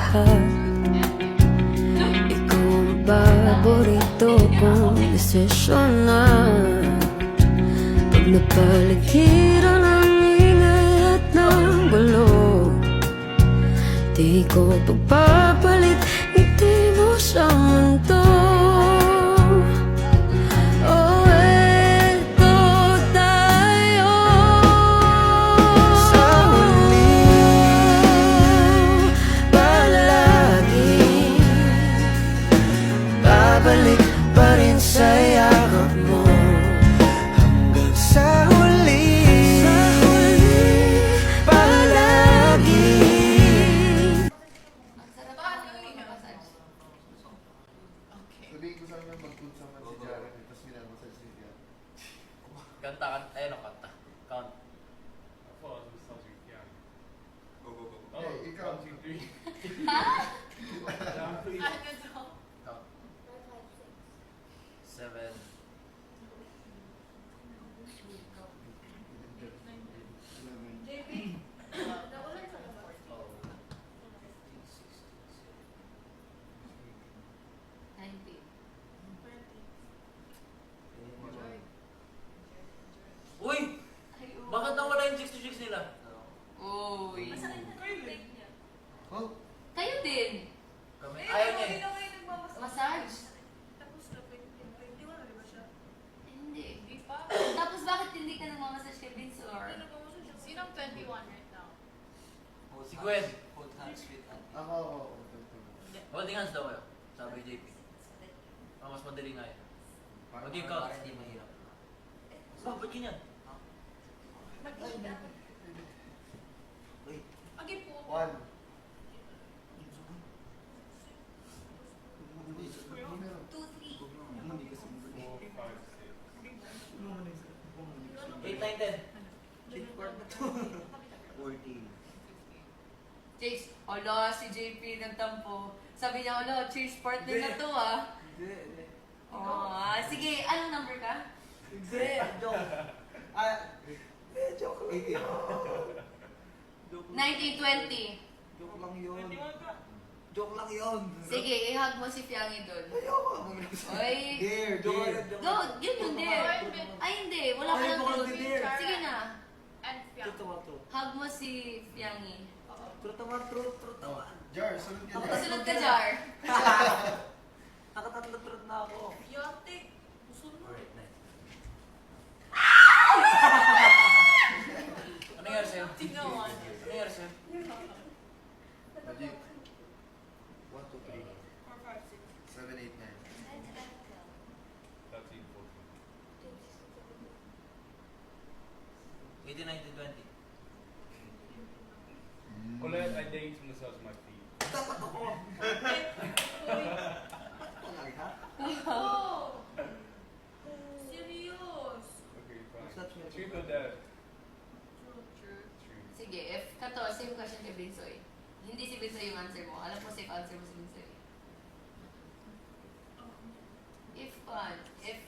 lahat. Ikaw ang paborito kong desisyon na pag napaligiran ang ingay at ng gulo, di ko pagpapalit ngiti mo sa mundo. Oh, eto tayo sa huli, palagi babalik pa rin sa yakap mo. Hanggang sa huli, palagi. Sabihin ko sana mag-tunsang man si Jaren, tapos minamassage si Jaren. Kanta, ayun ang kanta. Count. Eh, ikaw. Count. 7. Uy! Bakit nawala yung 66 nila? Uy. Oh, Kayo din. Kami, ayaw niya eh. Massage. Hindi. Tapos bakit hindi ka nagmamassage kay Vince or? Sinong 21 right now? Si Gwen. ako. Holding hands daw kayo. Sabi ni JP. Mas madali nga yun. Mag-game count. Para hindi mahirap. Oh, ba't ganyan? Agi po. 1. 8, 9, 10. 14. Chase, ala si JP ng tampo. Sabi niya, ala, change partner na to ah. Hindi. Oh, sige, anong number ka? Hindi. Joke. Joke lang yun. Joke lang. 1920. Joke lang yun. Joke lang yun. Sige, i-hug mo si Fiangi doon. Ayoko. Oy. Dare, dare. Go, yun yung dare. Ay, hindi. Wala ka Ay, lang baka dare. hindi-dare. Sige na. And Fiang. Truto. Hug mo si Fiangi. Truto. Jar, sunod ka Ako na. Sunod ka, Jar. Nakatatlo-trot na ako. Yote. Gusto mo. Alright, nice. Ano nangyari sa'yo? Tignawan. Ano nangyari sa'yo? Magic. 1, 2, 3. 4, 5, 6. 7, 8, 9. 18, 19, 20. Colette, I dare you to massage my feet. Dapat ako. Oh! Serious? Okay, Massage fine. me. Truth or dare? True. Truth. Sige, if kato, same question kay Binsoy. Hindi si Binsoy yung answer mo. Alam mo safe answer mo si Binsoy. If